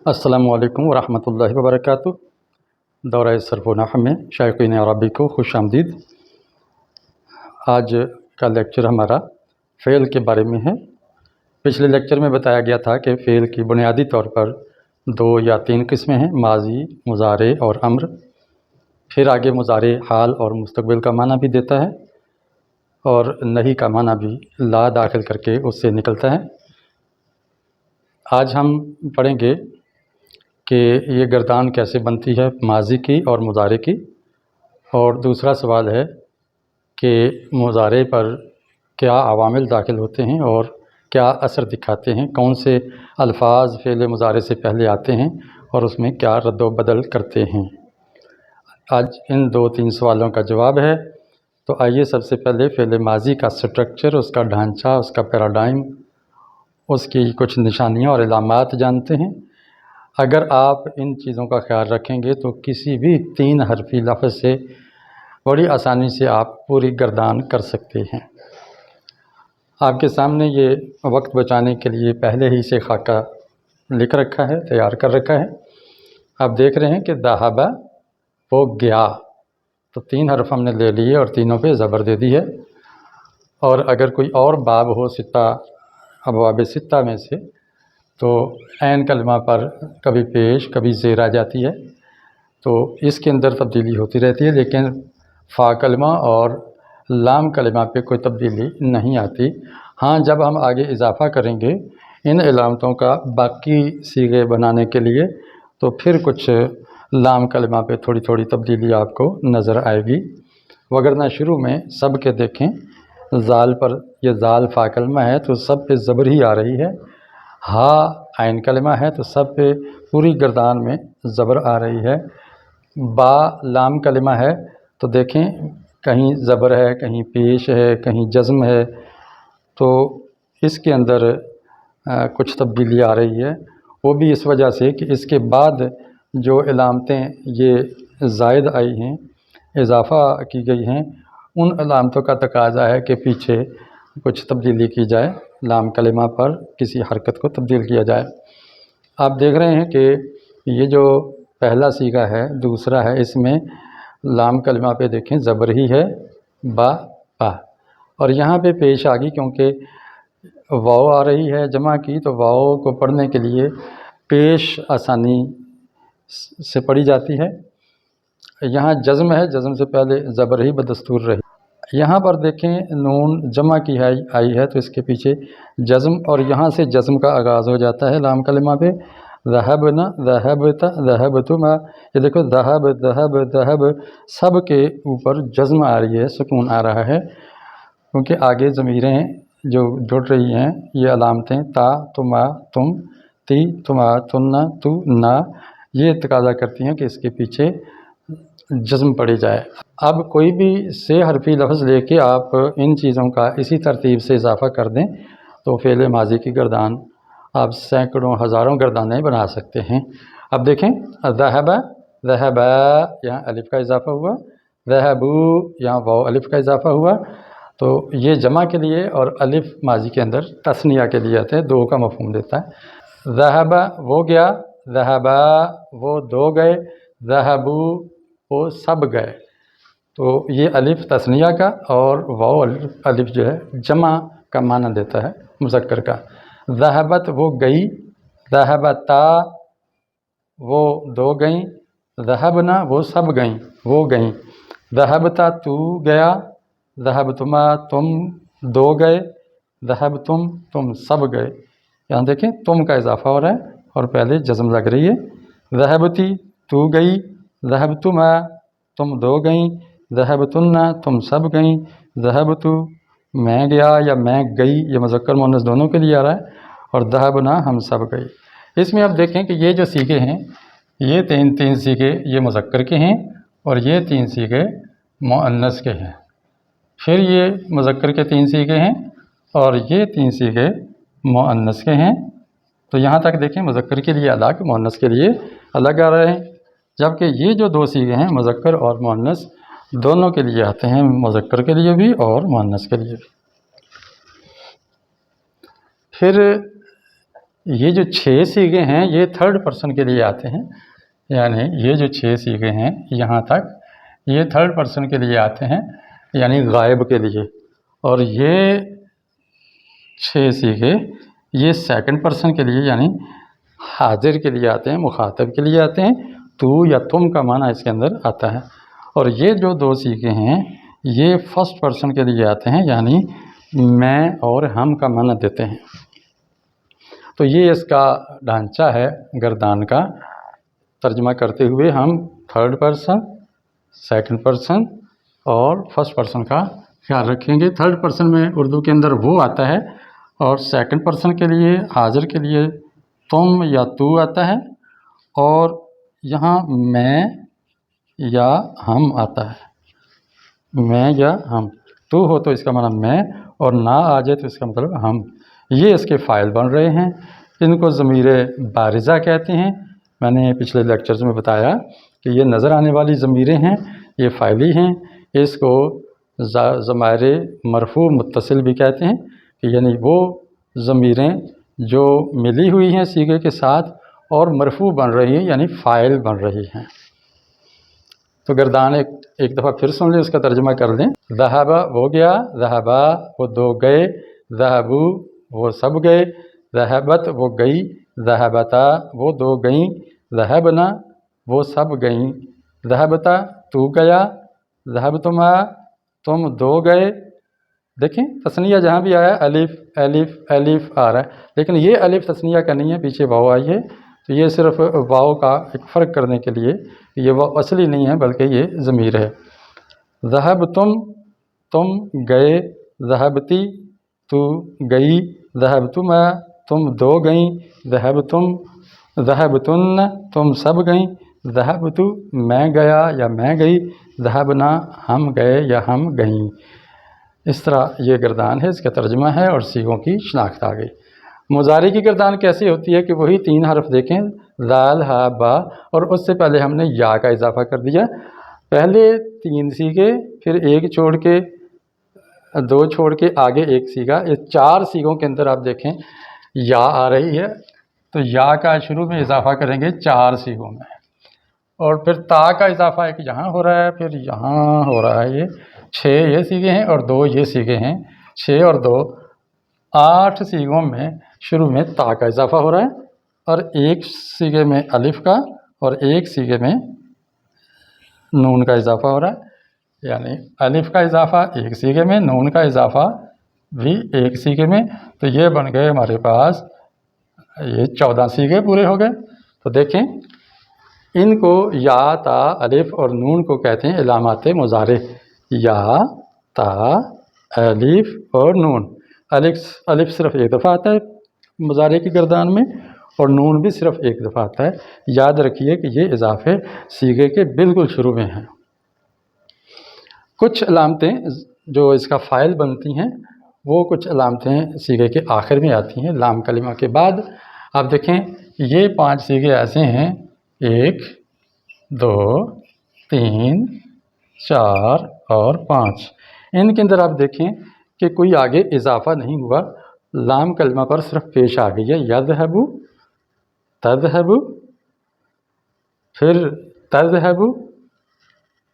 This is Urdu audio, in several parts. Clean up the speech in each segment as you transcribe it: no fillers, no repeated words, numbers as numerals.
السلام علیکم ورحمۃ اللہ وبرکاتہ۔ دورہ صرف و نحو میں شائقین عربی کو خوش آمدید۔ آج کا لیکچر ہمارا فعل کے بارے میں ہے۔ پچھلے لیکچر میں بتایا گیا تھا کہ فعل کی بنیادی طور پر 2 یا 3 قسمیں ہیں، ماضی، مضارع اور امر۔ پھر آگے مضارع حال اور مستقبل کا معنی بھی دیتا ہے، اور نہیں کا معنی بھی لا داخل کر کے اس سے نکلتا ہے۔ آج ہم پڑھیں گے کہ یہ گردان کیسے بنتی ہے ماضی کی اور مضارع کی، اور دوسرا سوال ہے کہ مضارع پر کیا عوامل داخل ہوتے ہیں اور کیا اثر دکھاتے ہیں، کون سے الفاظ فعل مضارع سے پہلے آتے ہیں اور اس میں کیا رد و بدل کرتے ہیں۔ آج ان 2-3 سوالوں کا جواب ہے۔ تو آئیے سب سے پہلے فعل ماضی کا سٹرکچر، اس کا ڈھانچہ، اس کا پیراڈائم، اس کی کچھ نشانیاں اور علامات جانتے ہیں۔ اگر آپ ان چیزوں کا خیال رکھیں گے تو کسی بھی 3 حرفی لفظ سے بڑی آسانی سے آپ پوری گردان کر سکتے ہیں۔ آپ کے سامنے یہ وقت بچانے کے لیے پہلے ہی سے خاکہ لکھ رکھا ہے، تیار کر رکھا ہے۔ آپ دیکھ رہے ہیں کہ ذہب وہ گیا، تو 3 حرف ہم نے لے لیے اور تینوں پہ زبر دے دی ہے۔ اور اگر کوئی اور باب ہو 6 ابواب 6 میں سے، تو عین کلمہ پر کبھی پیش کبھی زیر آ جاتی ہے، تو اس کے اندر تبدیلی ہوتی رہتی ہے، لیکن فا کلمہ اور لام کلمہ پہ کوئی تبدیلی نہیں آتی۔ ہاں، جب ہم آگے اضافہ کریں گے ان علامتوں کا باقی صیغے بنانے کے لیے، تو پھر کچھ لام کلمہ پہ تھوڑی تھوڑی تبدیلی آپ کو نظر آئے گی، وگرنہ شروع میں سب کے دیکھیں زال پر، یہ زال فا کلمہ ہے تو سب پہ زبر ہی آ رہی ہے، ہا عین کلمہ ہے تو سب پہ پوری گردان میں زبر آ رہی ہے، با لام کلمہ ہے تو دیکھیں کہیں زبر ہے، کہیں پیش ہے، کہیں جزم ہے، تو اس کے اندر کچھ تبدیلی آ رہی ہے۔ وہ بھی اس وجہ سے کہ اس کے بعد جو علامتیں یہ زائد آئی ہیں، اضافہ کی گئی ہیں، ان علامتوں کا تقاضا ہے کہ پیچھے کچھ تبدیلی کی جائے، لام کلمہ پر کسی حرکت کو تبدیل کیا جائے۔ آپ دیکھ رہے ہیں کہ یہ جو پہلا صیغہ ہے، دوسرا ہے، اس میں لام کلمہ پہ دیکھیں زبر ہی ہے، با پا، اور یہاں پہ پیش آ گئی کیونکہ واو آ رہی ہے جمع کی، تو واو کو پڑھنے کے لیے پیش آسانی سے پڑھی جاتی ہے۔ یہاں جزم ہے، جزم سے پہلے زبر ہی بدستور رہی۔ یہاں پر دیکھیں نون جمع کی آئی ہے تو اس کے پیچھے جزم، اور یہاں سے جزم کا آغاز ہو جاتا ہے لام کلمہ پہ، ذہبنا، ذہبت، ذہبتما۔ یہ دیکھو ذہب، ذہب، ذہب، سب کے اوپر جزم آ رہی ہے، سکون آ رہا ہے، کیونکہ آگے ضمیریں جو جڑ رہی ہیں، یہ علامتیں تا، تما، تم، تی، تما، تنا، تو، نا، یہ تقاضا کرتی ہیں کہ اس کے پیچھے جزم پڑی جائے۔ اب کوئی بھی 6 حرفی لفظ لے کے آپ ان چیزوں کا اسی ترتیب سے اضافہ کر دیں تو فعل ماضی کی گردان آپ سینکڑوں ہزاروں گردانیں بنا سکتے ہیں۔ اب دیکھیں ذہب، ذہب، یہاں الف کا اضافہ ہوا، ذہبو، یہاں واو الف کا اضافہ ہوا، تو یہ جمع کے لیے، اور الف ماضی کے اندر تثنیہ کے لیے آتے ہیں، 2 کا مفہوم دیتا ہے۔ ذہب وہ گیا، ذہبا وہ 2 گئے، ذہبو وہ سب گئے، تو یہ الف تثنیہ کا اور واو الف جو ہے جمع کا معنی دیتا ہے، مذکر کا۔ ذہبت وہ گئی، ذہبتا وہ 2 گئیں، ذہبنا وہ سب گئیں، وہ گئیں، ذہبتا تو گیا، ذہبتما تم 2 گئے، ذہبتم تم سب گئے۔ یہاں دیکھیں تم کا اضافہ ہو رہا ہے اور پہلے جزم لگ رہی ہے، ذہبتی تو گئی، ذہبتما تم 2 گئیں، ذہبتن تم سب گئیں، ذہبتو میں گیا یا میں گئی، یہ مذکر مؤنث دونوں کے لیے آ رہا ہے، اور ذہبنا ہم سب گئے۔ اس میں آپ دیکھیں کہ یہ جو صیغے ہیں، یہ 3 صیغے یہ مذکر کے ہیں اور یہ 3 صیغے مؤنث کے ہیں، پھر یہ مذکر کے 3 صیغے ہیں اور یہ 3 صیغے مؤنث کے ہیں۔ تو یہاں تک دیکھیں مذکر کے لیے الگ، مؤنث کے لیے الگ آ رہے ہیں، جبکہ یہ جو 2 صیغے ہیں مذکر اور مؤنث دونوں کے لیے آتے ہیں، مذکر کے لیے بھی اور مؤنث کے لیے بھی۔ پھر یہ جو 6 صیغے ہیں یہ تھرڈ پرسن کے لیے آتے ہیں، یعنی یہ جو 6 صیغے ہیں یہاں تک یہ تھرڈ پرسن کے لیے آتے ہیں، یعنی غائب کے لیے، اور یہ 6 صیغے یہ سیکنڈ پرسن کے لیے یعنی حاضر کے لیے آتے ہیں، مخاطب کے لیے آتے ہیں، تو یا تم کا معنی اس کے اندر آتا ہے، اور یہ جو 2 صیغے ہیں یہ فرسٹ پرسن کے لیے آتے ہیں، یعنی میں اور ہم کا معنی دیتے ہیں۔ تو یہ اس کا ڈھانچہ ہے گردان کا۔ ترجمہ کرتے ہوئے ہم تھرڈ پرسن، سیکنڈ پرسن اور فرسٹ پرسن کا خیال رکھیں گے۔ تھرڈ پرسن میں اردو کے اندر وہ آتا ہے، اور سیکنڈ پرسن کے لیے حاضر کے لیے تم یا تو آتا ہے، اور یہاں میں یا ہم آتا ہے، میں یا ہم۔ تو ہو تو اس کا معنی میں، اور نہ آ جائے تو اس کا مطلب ہم۔ یہ اس کے فاعل بن رہے ہیں، ان کو ضمیر بارزہ کہتے ہیں۔ میں نے پچھلے لیکچرز میں بتایا کہ یہ نظر آنے والی ضمیریں ہیں، یہ فاعلی ہیں۔ اس کو ضمائر مرفوع متصل بھی کہتے ہیں، کہ یعنی وہ ضمیریں جو ملی ہوئی ہیں صیغے کے ساتھ اور مرفوع بن رہی ہیں، یعنی فاعل بن رہی ہیں۔ تو گردان ایک دفعہ پھر سن لیں، اس کا ترجمہ کر لیں۔ ذہبا وہ گیا، ذہبا وہ 2 گئے، ذہبو وہ سب گئے، ذہبت وہ گئی، ذہبتا وہ 2 گئیں، ذہبنا وہ سب گئیں، ذہبتا تو گیا، ذہبتما تم 2 گئے۔ دیکھیں تثنیہ جہاں بھی آیا الف الف الف آ رہا ہے، لیکن یہ الف تثنیہ کا نہیں ہے، پیچھے واو آئی ہے، تو یہ صرف واو کا ایک فرق کرنے کے لیے، یہ واو اصلی نہیں ہے بلکہ یہ ضمیر ہے۔ ذہبتم تم گئے، ذہبتی تو گئی، ذہبتما تم 2 گئیں، ذہبتم ذہبتن تم سب گئیں، ذہبتو میں گیا یا میں گئی، ذہبنا ہم گئے یا ہم گئیں۔ اس طرح یہ گردان ہے، اس کا ترجمہ ہے اور صیغوں کی شناخت آ گئی۔ مضارع کی گردان کیسی ہوتی ہے کہ وہی 3 حرف دیکھیں، ذال ہا با، اور اس سے پہلے ہم نے یا کا اضافہ کر دیا۔ پہلے 3 صیغے، پھر 1 چھوڑ کے 2 چھوڑ کے آگے 1 صیغہ، یہ 4 صیغوں کے اندر آپ دیکھیں یا آ رہی ہے، تو یا کا شروع میں اضافہ کریں گے 4 صیغوں میں، اور پھر تا کا اضافہ ایک یہاں ہو رہا ہے، پھر یہاں ہو رہا ہے۔ یہ 6 یہ صیغے ہیں اور 2 یہ صیغے ہیں، 6 اور 2 8 صیغوں میں شروع میں تا کا اضافہ ہو رہا ہے، اور 1 صیغے میں الف کا اور 1 صیغے میں نون کا اضافہ ہو رہا ہے، یعنی الف کا اضافہ 1 صیغے میں، نون کا اضافہ بھی 1 صیغے میں، تو یہ بن گئے ہمارے پاس یہ 14 صیغے پورے ہو گئے۔ تو دیکھیں ان کو یا تا الف اور نون کو کہتے ہیں علامات مضارع، یا تا الف اور نون۔ الف صرف 1 دفعہ آتا ہے مضارع کی گردان میں، اور نون بھی صرف 1 دفعہ آتا ہے۔ یاد رکھیے کہ یہ اضافے صیغے کے بالکل شروع میں ہیں۔ کچھ علامتیں جو اس کا فاعل بنتی ہیں وہ کچھ علامتیں صیغے کے آخر میں آتی ہیں، لام کلمہ کے بعد۔ آپ دیکھیں یہ 5 صیغے ایسے ہیں، 1 2 3 4 اور 5۔ ان کے اندر آپ دیکھیں کہ کوئی آگے اضافہ نہیں ہوا، لام کلمہ پر صرف پیش آ گئی ہے، یذہبو، تذہبو، پھر تذہبو،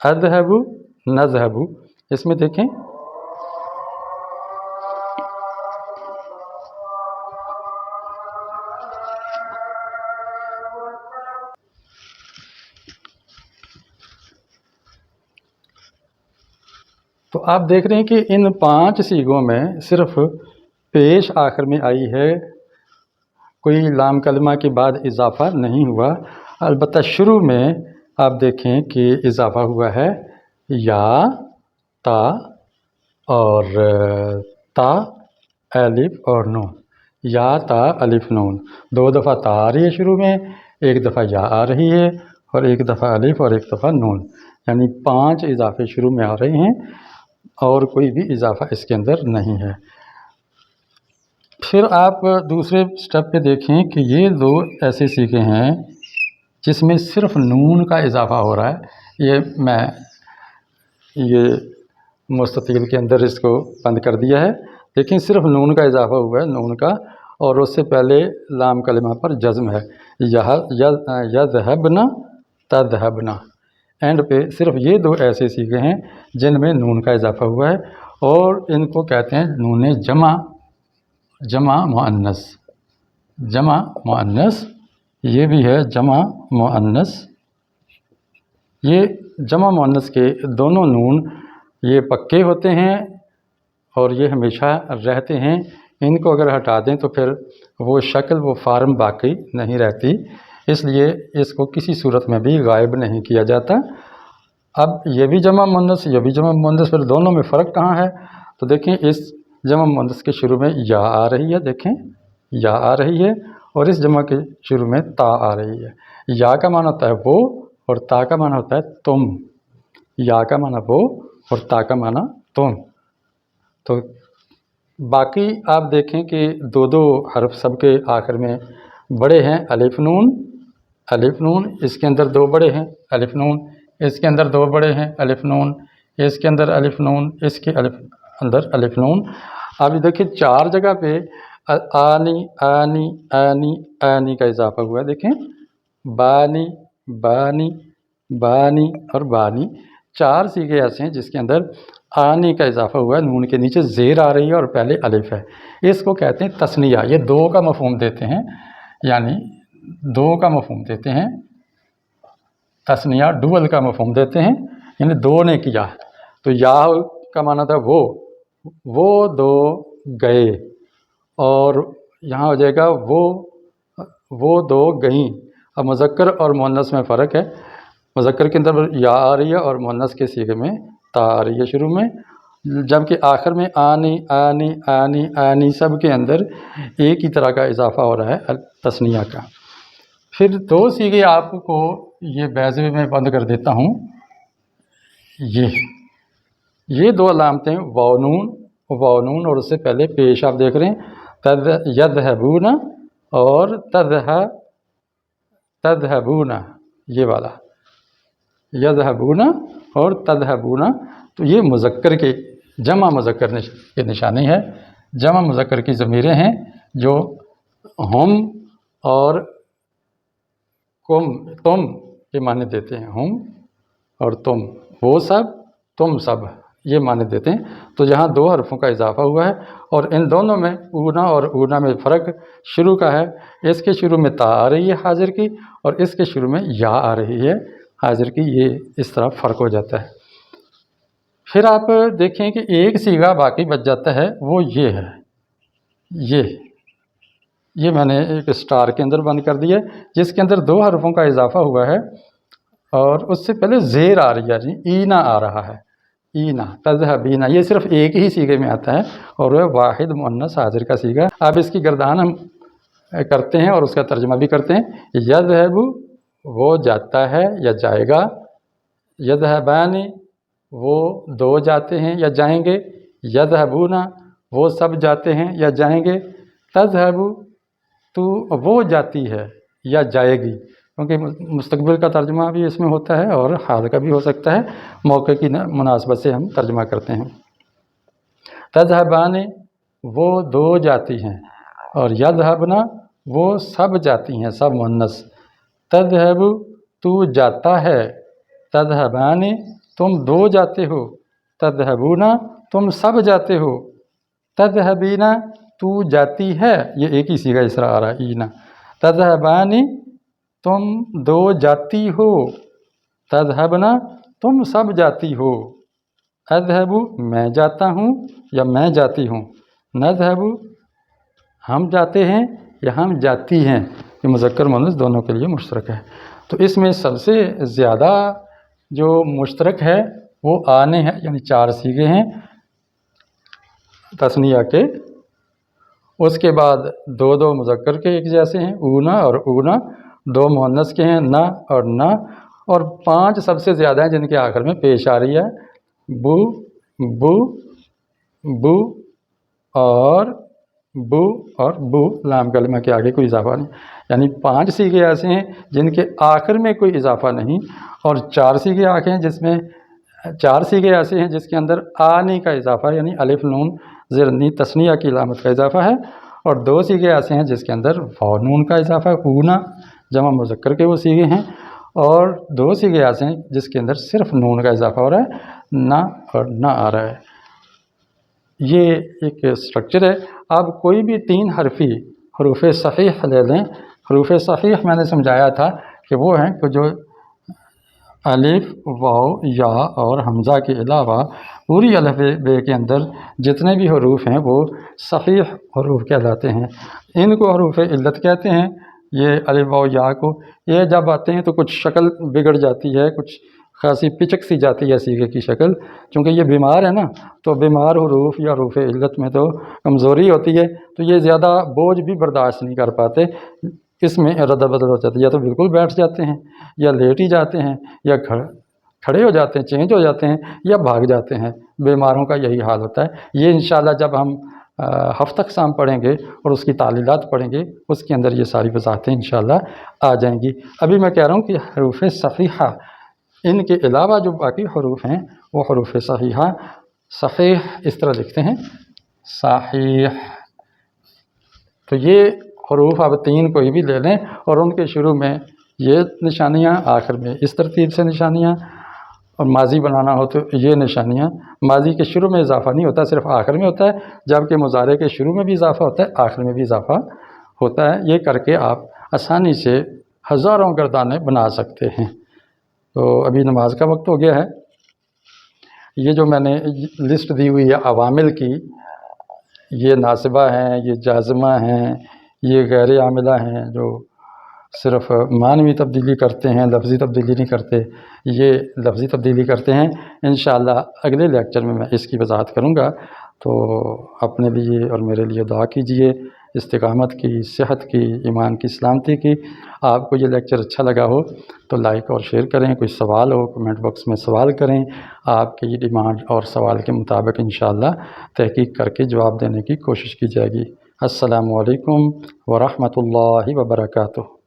اذہبو، نذہبو۔ اس میں دیکھیں تو آپ دیکھ رہے ہیں کہ ان 5 صیغوں میں صرف پیش آخر میں آئی ہے، کوئی لام کلمہ کے بعد اضافہ نہیں ہوا۔ البتہ شروع میں آپ دیکھیں کہ اضافہ ہوا ہے یا تا اور تا الف اور نون، یا تا الف نون، 2 دفعہ تا آ رہی ہے شروع میں، 1 دفعہ یا آ رہی ہے، اور 1 دفعہ الف اور 1 دفعہ نون، یعنی 5 اضافے شروع میں آ رہے ہیں، اور کوئی بھی اضافہ اس کے اندر نہیں ہے۔ پھر آپ دوسرے سٹیپ پہ دیکھیں کہ یہ 2 ایسے صیغے ہیں جس میں صرف نون کا اضافہ ہو رہا ہے۔ میں یہ مستطیل کے اندر اس کو بند کر دیا ہے، لیکن صرف نون کا اضافہ ہوا ہے، نون کا، اور اس سے پہلے لام کلمہ پر جزم ہے، یذہبنا تذہبنا، اینڈ پہ صرف یہ دو ایسے سیغے ہیں جن میں نون کا اضافہ ہوا ہے، اور ان کو کہتے ہیں نون جمع مؤنث، جمع مؤنث یہ بھی ہے جمع مؤنث۔ یہ جمع مؤنث کے دونوں نون یہ پکے ہوتے ہیں اور یہ ہمیشہ رہتے ہیں، ان کو اگر ہٹا دیں تو پھر وہ شکل وہ فارم باقی نہیں رہتی، اس لیے اس کو کسی صورت میں بھی غائب نہیں کیا جاتا۔ اب یہ بھی جمع مؤنث یہ بھی جمع مؤنث، پھر دونوں میں فرق کہاں ہے؟ تو دیکھیں اس جمع مؤنث کے شروع میں یا آ رہی ہے، دیکھیں یا آ رہی ہے، اور اس جمع کے شروع میں تا آ رہی ہے۔ یا کا معنی ہوتا ہے وہ اور تا کا معنی ہوتا ہے تم، یا کا معنی وہ اور تا کا معنی تم۔ تو باقی آپ دیکھیں کہ دو دو حرف سب کے آخر میں بڑے ہیں، الف نون، الف نون، اس کے اندر دو بڑے ہیں الف نون، اس کے اندر دو بڑے ہیں الف نون، اس کے اندر الف نون، اس کے اندر الف نون۔ اب دیکھیں چار جگہ پہ آنی آنی آنی آنی کا اضافہ ہوا ہے، دیکھیں بانی بانی بانی اور بانی، چار صیغے ایسے ہیں جس کے اندر آنی کا اضافہ ہوا ہے، نون کے نیچے زیر آ رہی ہے اور پہلے الف ہے، اس کو کہتے ہیں تثنیہ۔ یہ دو کا مفہوم دیتے ہیں، یعنی دو کا مفہوم دیتے ہیں، تثنیہ ڈول کا مفہوم دیتے ہیں، یعنی دو نے کیا۔ تو یا کا معنی تھا وہ دو گئے، اور یہاں ہو جائے گا وہ دو گئیں۔ اب مذکر اور مؤنث میں فرق ہے، مذکر کے اندر یا آ رہی ہے اور مؤنث کے صیغے میں تا آ رہی ہے شروع میں، جبکہ آخر میں آنی آنی آنی آنی سب کے اندر ایک ہی طرح کا اضافہ ہو رہا ہے تثنیہ کا۔ پھر دو صیغے آپ کو یہ بیضوی میں بند کر دیتا ہوں، یہ دو علامتیں واو نون اور اس سے پہلے پیش آپ دیکھ رہے ہیں یذہبون اور تذہبون، یہ والا یذہبون اور تذہبون، تو یہ مذکر کے جمع مذکر کی نشانی ہے، جمع مذکر کی ضمیریں ہیں جو ہم اور تم یہ معنی دیتے ہیں، ہم اور تم، وہ سب تم سب یہ معنی دیتے ہیں۔ تو جہاں دو حرفوں کا اضافہ ہوا ہے اور ان دونوں میں اونا اور اونا میں فرق شروع کا ہے، اس کے شروع میں تا آ رہی ہے حاضر کی اور اس کے شروع میں یا آ رہی ہے حاضر کی، یہ اس طرح فرق ہو جاتا ہے۔ پھر آپ دیکھیں کہ ایک صیغہ باقی بچ جاتا ہے، وہ یہ ہے، یہ میں نے ایک اسٹار کے اندر بند کر دیا ہے، جس کے اندر دو حرفوں کا اضافہ ہوا ہے اور اس سے پہلے زیر آ رہی ہے، جی اینا آ رہا ہے، اینا تذہبینا، یہ صرف ایک ہی صیغے میں آتا ہے اور وہ واحد مؤنث حاضر کا صیغہ۔ اب اس کی گردان ہم کرتے ہیں اور اس کا ترجمہ بھی کرتے ہیں۔ یذہب وہ جاتا ہے یا جائے گا، یذہبانی وہ دو جاتے ہیں یا جائیں گے، یذہبون وہ سب جاتے ہیں یا جائیں گے، تذہب تو وہ جاتی ہے یا جائے گی، کیونکہ مستقبل کا ترجمہ بھی اس میں ہوتا ہے اور حال کا بھی ہو سکتا ہے، موقع کی مناسبت سے ہم ترجمہ کرتے ہیں۔ تذہبانی وہ دو جاتی ہیں اور یذہبنا وہ سب جاتی ہیں، سب مؤنث۔ تذہب تو جاتا ہے، تذہبانی تم دو جاتے ہو، تذہبون تم سب جاتے ہو، تذہبینا تو جاتی ہے، یہ ایک ہی صیغہ اس طرح آ رہا ہے اینا۔ تذہبانی تم دو جاتی ہو، تذہبنا تم سب جاتی ہو، اذہب میں جاتا ہوں یا میں جاتی ہوں، نذہب ہم جاتے ہیں یا ہم جاتی ہیں، یہ مذکر مؤنث دونوں کے لیے مشترک ہے۔ تو اس میں سب سے زیادہ جو مشترک ہے وہ آنے ہیں، یعنی چار صیغے ہیں تثنیہ کے، اس کے بعد دو دو مذکر کے ایک جیسے ہیں، اونا اور اونا، دو مؤنث کے ہیں، نہ اور نہ، اور پانچ سب سے زیادہ ہیں جن کے آخر میں پیش آ رہی ہے، بو بو بو اور بو، لام کلمہ کے آگے کوئی اضافہ نہیں، یعنی پانچ صیغے ایسے ہیں جن کے آخر میں کوئی اضافہ نہیں، اور چار صیغے آگے ہیں جس میں چار صیغے ایسے ہیں جس کے اندر آنی کا اضافہ، یعنی الف نون زیر نی تثنیہ کی علامت کا اضافہ ہے، اور 2 سیغے ایسے ہیں جس کے اندر واو نون کا اضافہ ہے، اونا جمع مذکر کے وہ سیغے ہیں، اور 2 سیغے ایسے ہیں جس کے اندر صرف نون کا اضافہ ہو رہا ہے، نہ اور نہ آ رہا ہے۔ یہ ایک سٹرکچر ہے۔ آپ کوئی بھی 3 حرفی حروف صحیح لے لیں۔ حروف صحیح میں نے سمجھایا تھا کہ وہ ہیں کہ جو الف، واو، یا اور حمزہ کے علاوہ پوری الف بے کے اندر جتنے بھی حروف ہیں وہ صحیح حروف کہلاتے ہیں۔ ان کو حروف علت کہتے ہیں۔ یہ الف، واو، یا کو یہ جب آتے ہیں تو کچھ شکل بگڑ جاتی ہے، کچھ خاصی پچک سی جاتی ہے سیغے کی شکل، چونکہ یہ بیمار ہے نا، تو بیمار حروف یا حروف علت میں تو کمزوری ہوتی ہے، تو یہ زیادہ بوجھ بھی برداشت نہیں کر پاتے، اس میں رد بدل ہو جاتی ہے، یا تو بالکل بیٹھ جاتے ہیں، یا لیٹ ہی جاتے ہیں، یا کھڑے ہو جاتے ہیں، چینج ہو جاتے ہیں، یا بھاگ جاتے ہیں۔ بیماروں کا یہی حال ہوتا ہے۔ یہ انشاءاللہ جب ہم ہفتہ اقسام پڑھیں گے اور اس کی تعلیلات پڑھیں گے، اس کے اندر یہ ساری وضاحتیں انشاءاللہ آ جائیں گی۔ ابھی میں کہہ رہا ہوں کہ حروف صحیحہ، ان کے علاوہ جو باقی حروف ہیں وہ حروف صحیحہ، صحیح اس طرح لکھتے ہیں، صحیح۔ تو یہ حروف آپ 3 کوئی بھی لے لیں اور ان کے شروع میں یہ نشانیاں، آخر میں اس ترتیب سے نشانیاں، اور ماضی بنانا ہو تو یہ نشانیاں۔ ماضی کے شروع میں اضافہ نہیں ہوتا، صرف آخر میں ہوتا ہے، جبکہ مضارع کے شروع میں بھی اضافہ ہوتا ہے، آخر میں بھی اضافہ ہوتا ہے۔ یہ کر کے آپ آسانی سے ہزاروں گردانے بنا سکتے ہیں۔ تو ابھی نماز کا وقت ہو گیا ہے۔ یہ جو میں نے لسٹ دی ہوئی ہے عوامل کی، یہ ناصبہ ہیں، یہ جازمہ ہیں، یہ غیر عاملہ ہیں جو صرف معنوی تبدیلی کرتے ہیں، لفظی تبدیلی نہیں کرتے، یہ لفظی تبدیلی کرتے ہیں۔ انشاءاللہ اگلے لیکچر میں اس کی وضاحت کروں گا۔ تو اپنے لیے اور میرے لیے دعا کیجئے، استقامت کی، صحت کی، ایمان کی سلامتی کی۔ آپ کو یہ لیکچر اچھا لگا ہو تو لائک اور شیئر کریں، کوئی سوال ہو کمنٹ باکس میں سوال کریں، آپ کی ڈیمانڈ اور سوال کے مطابق انشاءاللہ تحقیق کر کے جواب دینے کی کوشش کی جائے گی۔ السلام علیکم ورحمۃ اللہ وبرکاتہ۔